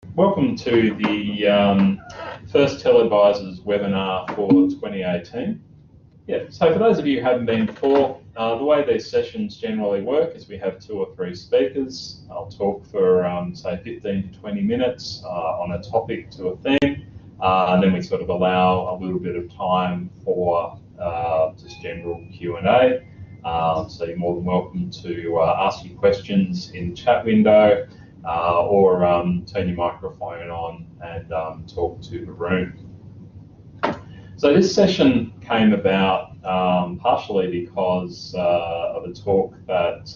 Welcome to the first TELedvisors webinar for 2018. So for those of you who haven't been before, the way these sessions generally work is we have 2 or 3 speakers. I'll talk for say 15 to 20 minutes on a topic to a theme, and then we sort of allow a little bit of time for just general Q&A. So you're more than welcome to ask your questions in the chat window, or turn your microphone on and talk to the room. So this session came about partially because of a talk that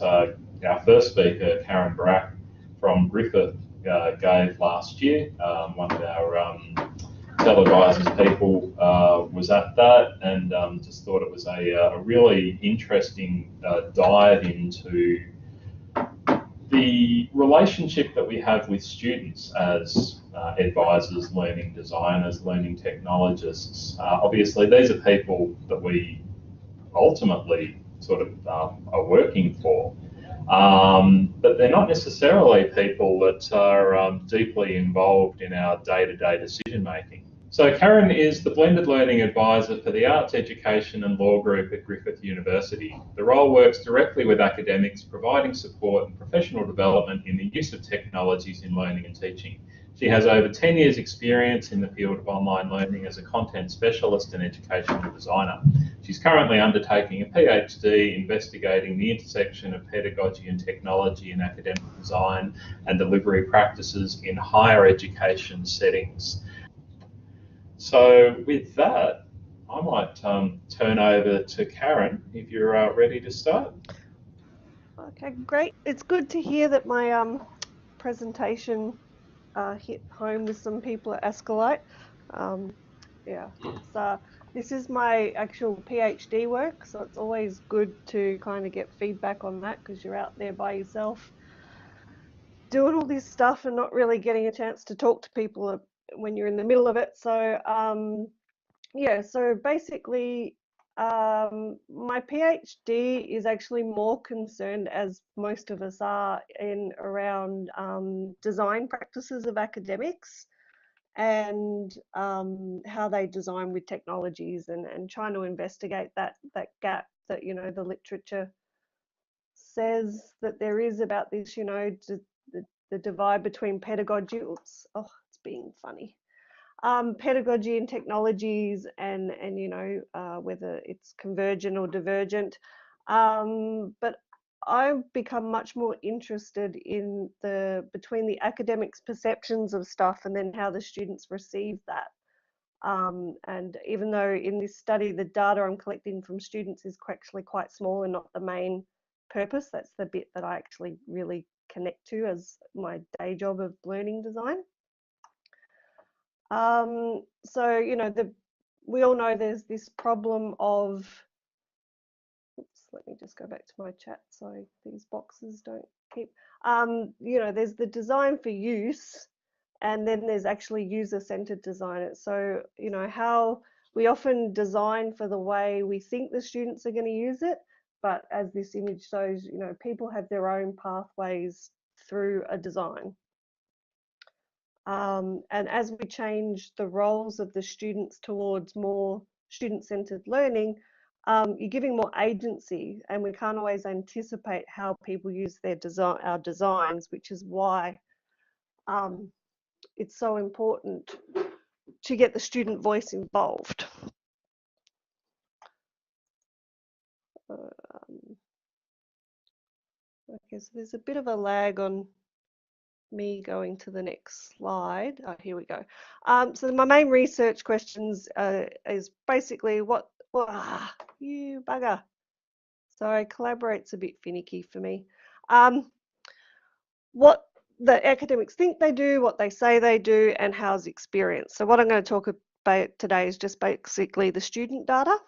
our first speaker, Karin Barac from Griffith, gave last year. One of our TELedvisors people was at that, and just thought it was a really interesting dive into the relationship that we have with students as advisors, learning designers, learning technologists. Obviously, these are people that we ultimately sort of are working for, but they're not necessarily people that are deeply involved in our day-to-day decision making. So Karin is the Blended Learning Advisor for the Arts Education and Law Group at Griffith University. The role works directly with academics, providing support and professional development in the use of technologies in learning and teaching. She has over 10 years' experience in the field of online learning as a content specialist and educational designer. She's currently undertaking a PhD investigating the intersection of pedagogy and technology in academic design and delivery practices in higher education settings. So with that, I might turn over to Karin if you're ready to start. Okay, great. It's good to hear that my presentation hit home with some people at Escalate. This is my actual PhD work, so it's always good to kind of get feedback on that because you're out there by yourself doing all this stuff and not really getting a chance to talk to people when you're in the middle of it. So so basically my PhD is actually more concerned, as most of us are, in around design practices of academics and how they design with technologies, and trying to investigate that gap that, you know, the literature says that there is about this, you know, the divide between pedagogy, it's being funny, pedagogy and technologies, and you know, whether it's convergent or divergent. But I've become much more interested in between the academics' perceptions of stuff and then how the students receive that. And even though in this study the data I'm collecting from students is actually quite small and not the main purpose, that's the bit that I actually really connect to as my day job of learning design. So, you know, we all know there's this problem of, oops, let me just go back to my chat so these boxes don't keep, you know, there's the design for use, and then there's actually user-centered design. So, you know, how we often design for the way we think the students are going to use it, but as this image shows, you know, people have their own pathways through a design. And as we change the roles of the students towards more student-centered learning, you're giving more agency, and we can't always anticipate how people use our designs, which is why it's so important to get the student voice involved. Okay, so there's a bit of a lag on me going to the next slide. Oh, here we go. So my main research questions is basically you bugger. Sorry, Collaborate's a bit finicky for me. What the academics think they do, what they say they do, and how's experience. So what I'm going to talk about today is just basically the student data.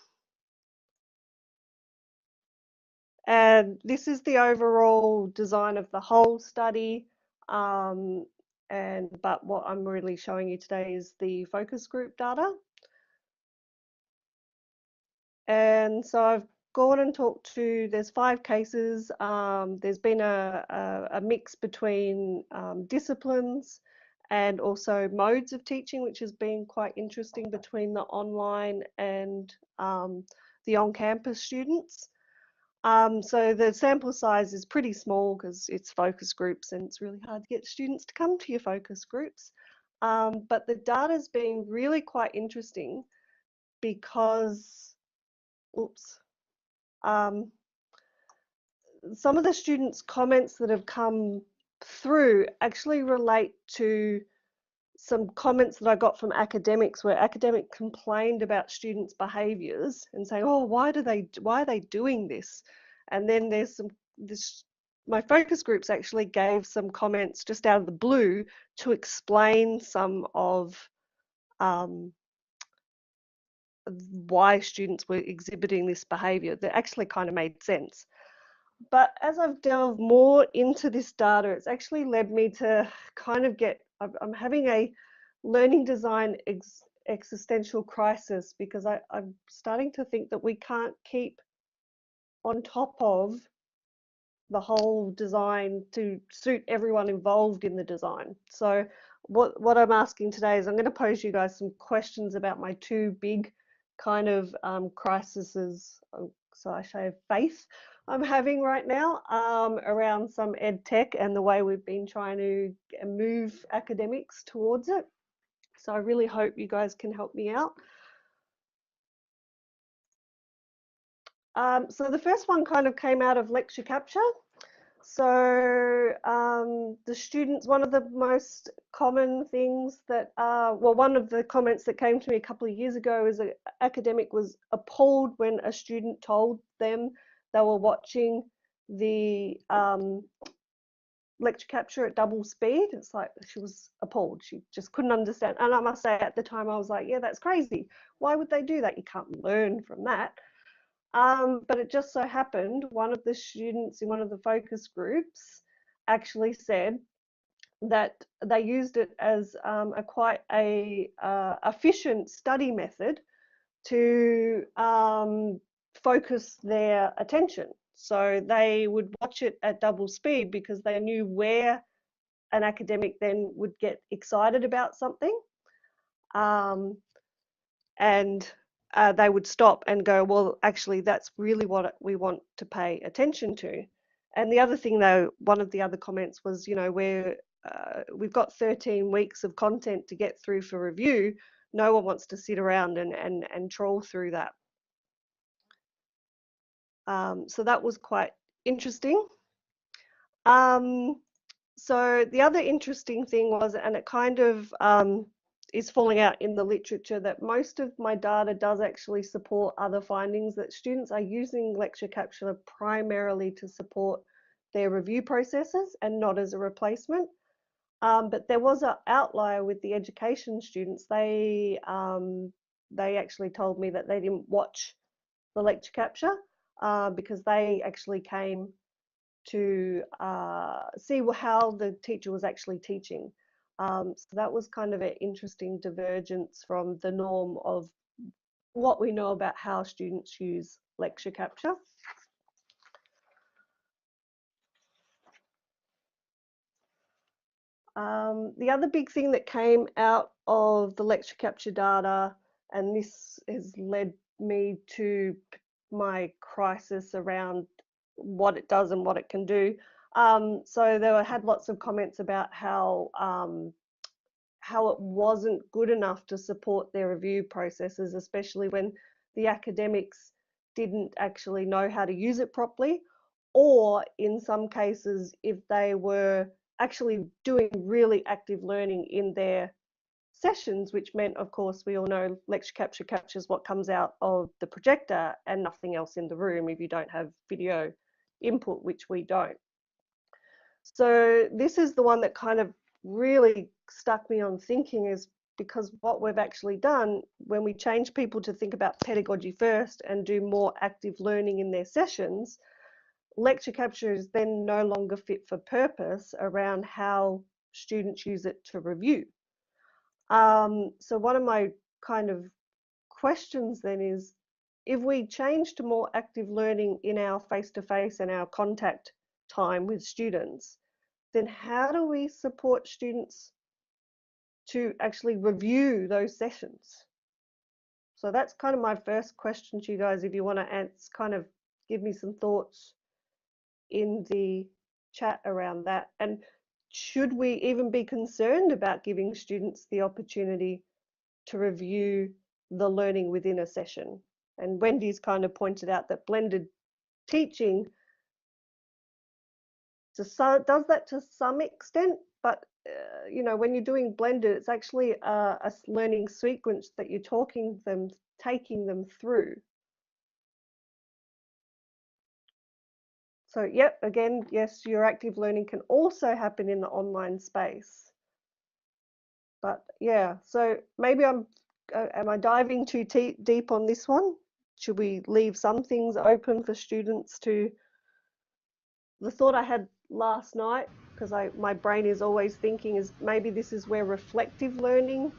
And this is the overall design of the whole study. But what I'm really showing you today is the focus group data. And so I've gone and talked to, there's 5 cases. There's been a mix between disciplines, and also modes of teaching, which has been quite interesting between the online and the on-campus students. So the sample size is pretty small because it's focus groups and it's really hard to get students to come to your focus groups. But the data's been really quite interesting because, some of the students' comments that have come through actually relate to some comments that I got from academics, where academics complained about students' behaviours and saying, "Oh, why are they doing this?" And then there's my focus groups actually gave some comments just out of the blue to explain some of why students were exhibiting this behaviour that actually kind of made sense. But as I've delved more into this data, it's actually led me to kind of I'm having a learning design existential crisis, because I'm starting to think that we can't keep on top of the whole design to suit everyone involved in the design. So what I'm asking today is I'm going to pose you guys some questions about my two big kind of crises, so I show faith I'm having right now around some ed tech and the way we've been trying to move academics towards it. So I really hope you guys can help me out. So the first one kind of came out of lecture capture. So the students, one of the most common things that, well, one of the comments that came to me a couple of years ago is an academic was appalled when a student told them they were watching the lecture capture at double speed. It's like she was appalled. She just couldn't understand. And I must say at the time I was like, yeah, that's crazy. Why would they do that? You can't learn from that. But it just so happened one of the students in one of the focus groups actually said that they used it as quite a efficient study method to focus their attention. So they would watch it at double speed because they knew where an academic then would get excited about something. And they would stop and go, well, actually, that's really what we want to pay attention to. And the other thing, though, one of the other comments was, you know, we've got 13 weeks of content to get through for review. No one wants to sit around and troll through that. So that was quite interesting. So the other interesting thing was, and it kind of is falling out in the literature, that most of my data does actually support other findings, that students are using lecture capture primarily to support their review processes and not as a replacement. But there was an outlier with the education students. They actually told me that they didn't watch the lecture capture because they actually came to see how the teacher was actually teaching. So that was kind of an interesting divergence from the norm of what we know about how students use lecture capture. The other big thing that came out of the lecture capture data, and this has led me to my crisis around what it does and what it can do. So had lots of comments about how it wasn't good enough to support their review processes, especially when the academics didn't actually know how to use it properly, or in some cases, if they were actually doing really active learning in their sessions, which meant, of course, we all know lecture capture captures what comes out of the projector and nothing else in the room if you don't have video input, which we don't. So this is the one that kind of really stuck me on thinking, is because what we've actually done when we change people to think about pedagogy first and do more active learning in their sessions, lecture capture is then no longer fit for purpose around how students use it to review. So one of my kind of questions then is, if we change to more active learning in our face-to-face and our contact time with students, then how do we support students to actually review those sessions? So that's kind of my first question to you guys. If you want to answer, kind of give me some thoughts in the chat around that. And should we even be concerned about giving students the opportunity to review the learning within a session? And Wendy's kind of pointed out that blended teaching does that to some extent, but you know, when you're doing blended, it's actually a learning sequence that you're taking them through. So yep, again, yes, your active learning can also happen in the online space. But yeah, so maybe am I diving too deep on this one? Should we leave some things open for students to? The thought I had last night, because my brain is always thinking, is maybe this is where reflective learning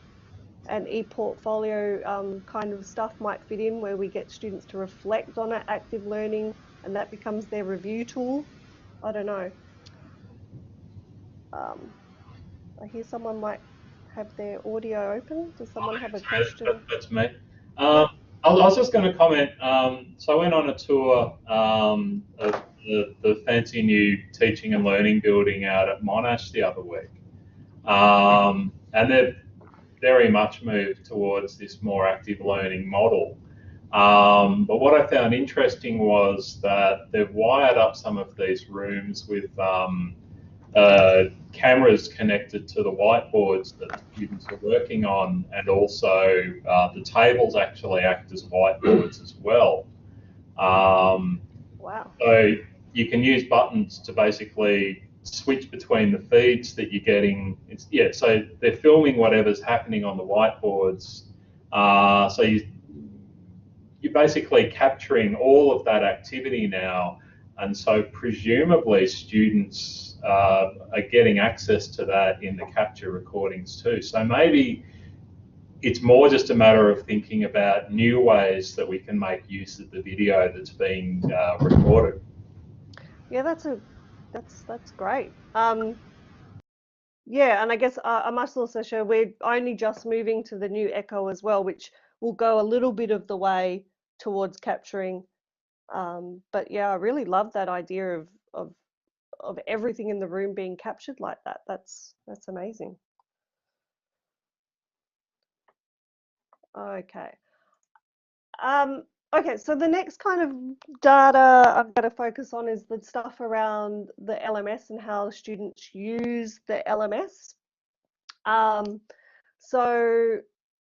and e-portfolio kind of stuff might fit in, where we get students to reflect on it, active learning, and that becomes their review tool. I don't know. I hear someone might have their audio open. Does someone have a question? That's me. I was just going to comment. So I went on a tour of the fancy new teaching and learning building out at Monash the other week. And they've very much moved towards this more active learning model. But what I found interesting was that they've wired up some of these rooms with cameras connected to the whiteboards that the students are working on, and also the tables actually act as whiteboards as well. Wow. So you can use buttons to basically switch between the feeds that you're getting. So they're filming whatever's happening on the whiteboards. So you're basically capturing all of that activity now, and so presumably students are getting access to that in the capture recordings too. So maybe it's more just a matter of thinking about new ways that we can make use of the video that's being recorded. Yeah, that's great. Yeah, and I guess I must also show we're only just moving to the new Echo as well, which will go a little bit of the way towards capturing. But yeah, I really love that idea of everything in the room being captured like that. That's amazing. Okay. Okay, so the next kind of data I'm going to focus on is the stuff around the LMS and how students use the LMS. So,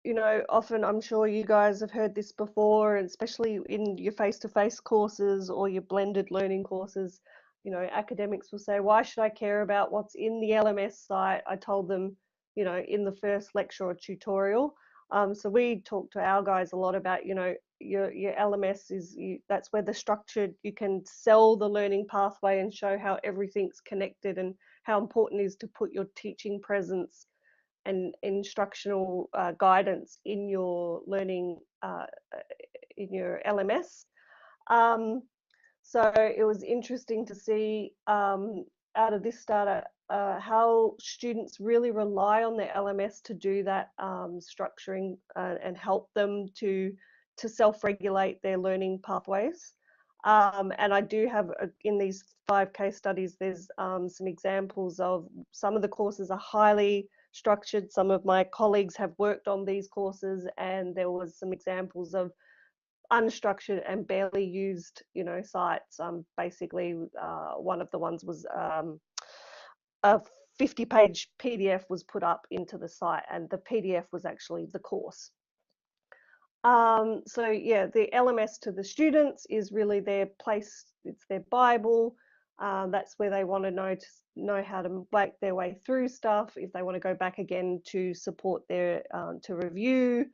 you know, often I'm sure you guys have heard this before, and especially in your face-to-face courses or your blended learning courses, you know, academics will say, why should I care about what's in the LMS site? I told them, you know, in the first lecture or tutorial. So we talk to our guys a lot about, you know, your LMS that's where the structured, you can sell the learning pathway and show how everything's connected and how important it is to put your teaching presence and instructional guidance in your learning, in your LMS. So it was interesting to see out of this data how students really rely on their LMS to do that structuring and help them to self-regulate their learning pathways. And I do have in these 5 case studies, there's some examples of some of the courses are highly structured. Some of my colleagues have worked on these courses, and there was some examples of unstructured and barely used, you know, sites. Basically, one of the ones was a 50-page PDF was put up into the site, and the PDF was actually the course. So yeah, the LMS to the students is really their place. It's their Bible. That's where they want to know how to make their way through stuff. If they want to go back again to support their to review.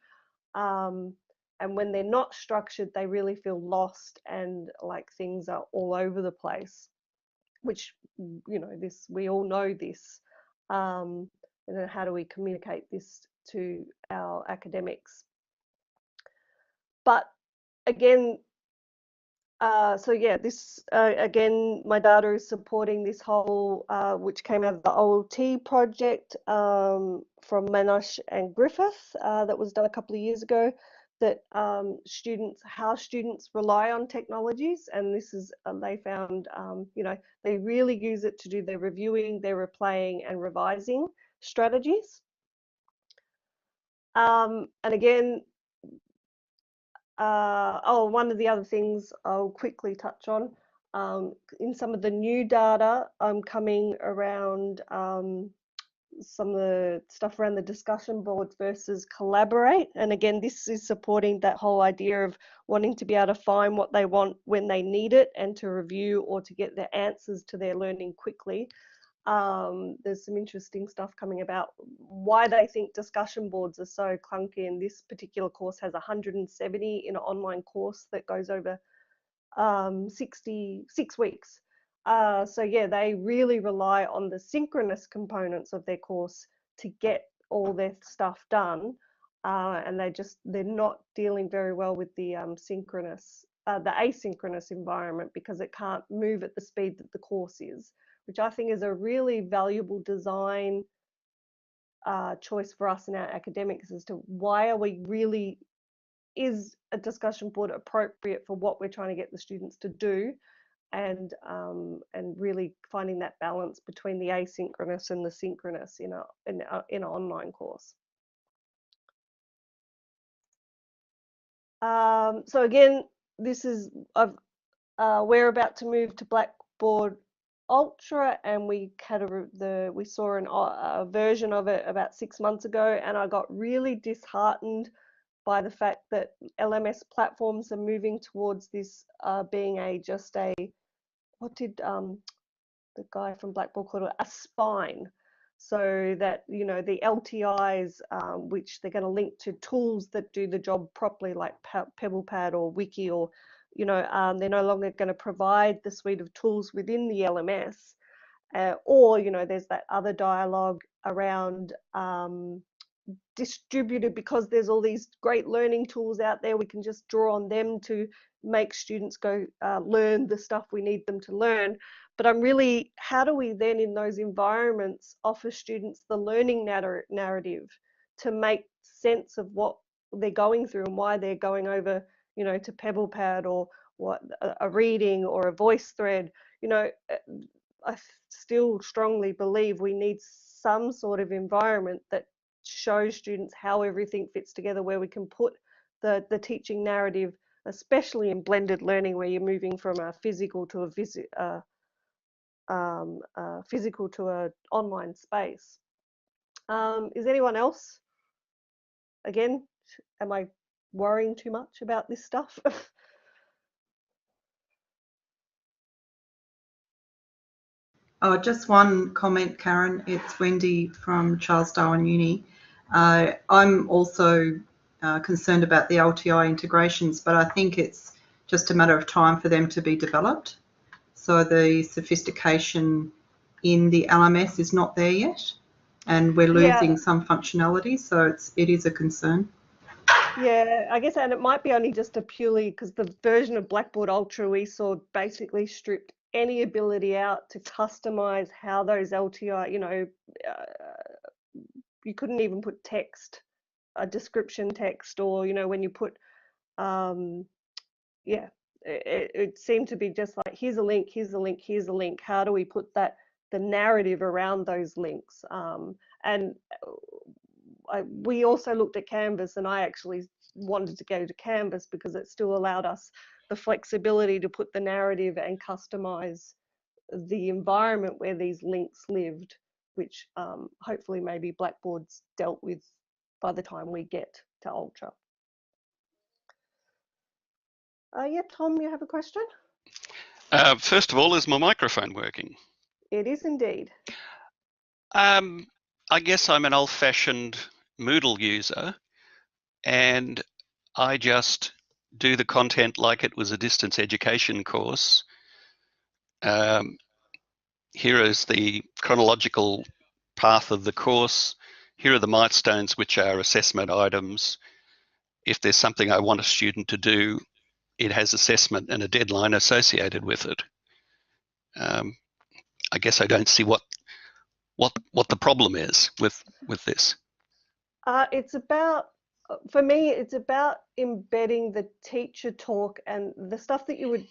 And when they're not structured, they really feel lost and like things are all over the place, which, you know, this, we all know this. And then how do we communicate this to our academics? But again, So yeah, this again, my data is supporting this whole, which came out of the OLT project from Manosh and Griffith that was done a couple of years ago. That how students rely on technologies, and this is they found, they really use it to do their reviewing, their replaying, and revising strategies. And again. One of the other things I'll quickly touch on, in some of the new data coming around some of the stuff around the discussion boards versus collaborate. And again, this is supporting that whole idea of wanting to be able to find what they want when they need it and to review or to get the answers to their learning quickly. There's some interesting stuff coming about why they think discussion boards are so clunky, and this particular course has 170 in an online course that goes over 66 weeks. So yeah, they really rely on the synchronous components of their course to get all their stuff done, and they're not dealing very well with the asynchronous environment because it can't move at the speed that the course is, which I think is a really valuable design choice for us in our academics as to why are we really, is a discussion board appropriate for what we're trying to get the students to do, and really finding that balance between the asynchronous and the synchronous in an online course. So again, this is we're about to move to Blackboard Ultra, and we saw a version of it about 6 months ago, and I got really disheartened by the fact that LMS platforms are moving towards this being what did the guy from Blackboard call it, a spine, so that the LTIs, which they're going to link to tools that do the job properly, like PebblePad or Wiki, or they're no longer going to provide the suite of tools within the LMS, or there's that other dialogue around distributed, because there's all these great learning tools out there, we can just draw on them to make students go learn the stuff we need them to learn. But how do we then in those environments offer students the learning narrative to make sense of what they're going through and why they're going over to PebblePad, or what a reading or a voice thread. I still strongly believe we need some sort of environment that shows students how everything fits together, where we can put the teaching narrative, especially in blended learning, where you're moving from a physical to an online space. Is anyone else, again, am I worrying too much about this stuff? Oh, just one comment, Karen. It's Wendy from Charles Darwin Uni. I'm also concerned about the LTI integrations, but I think it's just a matter of time for them to be developed. So the sophistication in the LMS is not there yet, and we're losing some functionality, so it is a concern. Yeah, I guess, and it might be only just because the version of Blackboard Ultra we saw basically stripped any ability out to customize how those LTI, you couldn't even put text, a description text, or when you put it seemed to be just like, here's a link, here's a link, here's a link. How do we put the narrative around those links? And we also looked at Canvas, and I actually wanted to go to Canvas because it still allowed us the flexibility to put the narrative and customize the environment where these links lived, which hopefully maybe Blackboard's dealt with by the time we get to Ultra. Yeah, Tom, you have a question? First of all, is my microphone working? It is indeed. I guess I'm an old-fashioned Moodle user, and I just do the content like it was a distance education course. Here is the chronological path of the course. Here are the milestones, which are assessment items. If there's something I want a student to do, it has assessment and a deadline associated with it. I guess I don't see what the problem is with this. It's about, for me, it's about embedding the teacher talk and the stuff that you would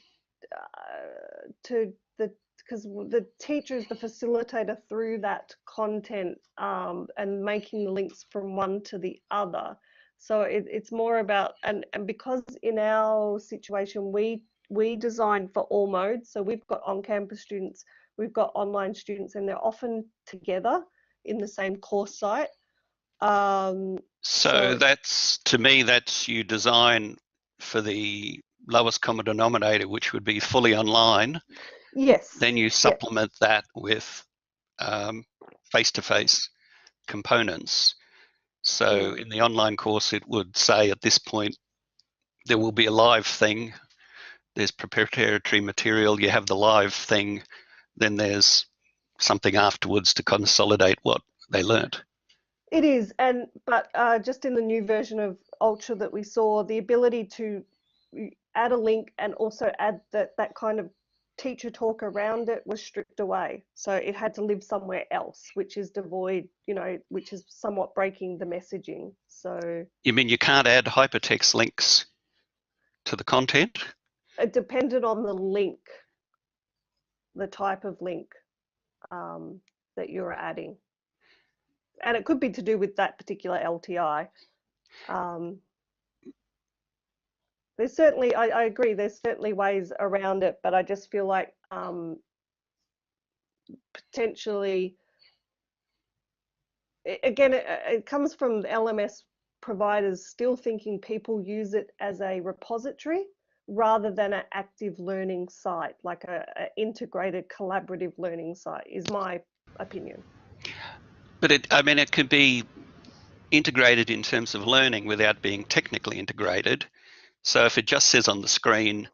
because the teacher is the facilitator through that content, and making the links from one to the other. So it's more about, and because in our situation we design for all modes, so we've got on-campus students, we've got online students, and they're often together in the same course site. So that's, to me, that's you design for the lowest common denominator, which would be fully online. Yes. Then you supplement that with face-to-face components. So in the online course, it would say at this point, there will be a live thing. There's preparatory material, you have the live thing, then there's something afterwards to consolidate what they learnt. It is, but just in the new version of Ultra that we saw, the ability to add a link and also add that kind of teacher talk around it was stripped away. So it had to live somewhere else, which is devoid, which is somewhat breaking the messaging. So you mean you can't add hypertext links to the content? It depended on the link, the type of link that you're adding. And it could be to do with that particular LTI. There's certainly, I agree, there's certainly ways around it, but I just feel like potentially, again, it comes from the LMS providers still thinking people use it as a repository rather than an active learning site, like a integrated collaborative learning site, is my opinion. But it could be integrated in terms of learning without being technically integrated. So if it just says on the screen,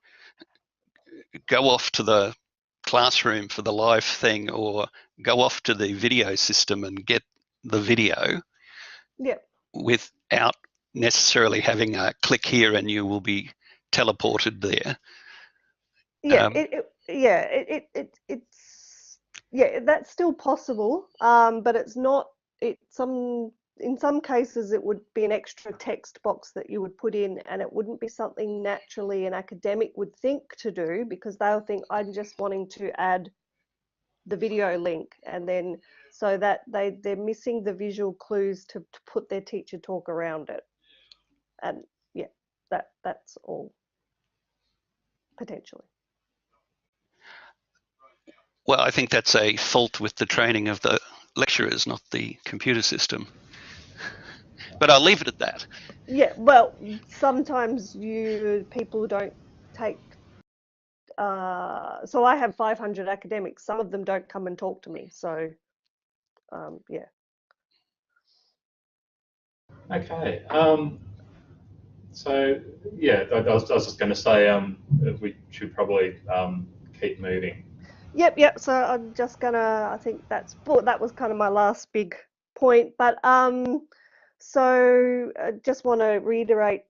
go off to the classroom for the live thing, or go off to the video system and get the video, without necessarily having a click here and you will be teleported there. That's still possible, but it's not. In some cases, it would be an extra text box that you would put in, and it wouldn't be something naturally an academic would think to do, because they'll think, I'm just wanting to add the video link, and then so that they're missing the visual clues to put their teacher talk around it. And that's all, potentially. Well, I think that's a fault with the training of the lecturers, not the computer system. But I'll leave it at that. Yeah, well, sometimes people don't take. So I have 500 academics. Some of them don't come and talk to me. So, yeah. Okay. So yeah, I was just going to say we should probably keep moving. Yep. So I'm just gonna. I think that was kind of my last big point. But so I just want to reiterate.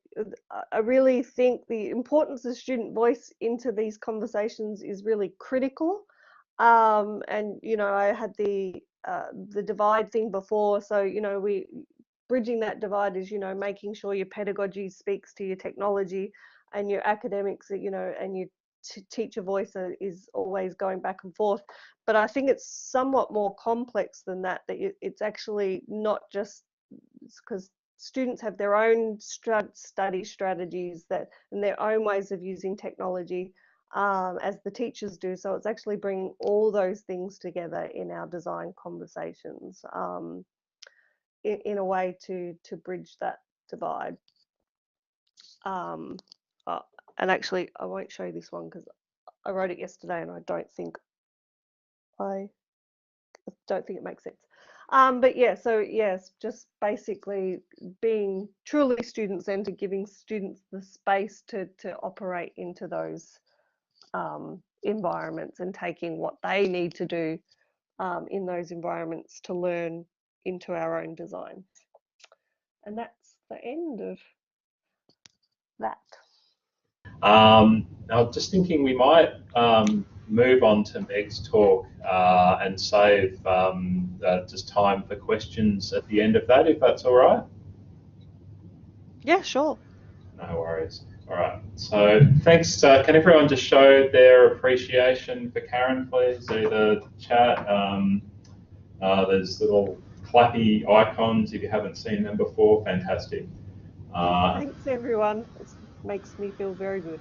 I really think the importance of student voice into these conversations is really critical. And I had the divide thing before. So we bridging that divide is making sure your pedagogy speaks to your technology, and your academics, and your teacher voice is always going back and forth. But I think it's somewhat more complex than that. That it's actually not just because students have their own study strategies and their own ways of using technology, as the teachers do. So it's actually bringing all those things together in our design conversations, in a way to bridge that divide. And actually, I won't show you this one because I wrote it yesterday, and I don't think it makes sense. But yeah, so yes, just basically being truly student-centered, giving students the space to operate into those environments, and taking what they need to do in those environments to learn into our own design. And that's the end of that. Now, just thinking we might move on to Meg's talk and save just time for questions at the end of that, if that's all right. Yeah, sure. No worries. All right. So thanks. Can everyone just show their appreciation for Karin, please? Either chat. There's little clappy icons if you haven't seen them before. Fantastic. Thanks, everyone. It makes me feel very good.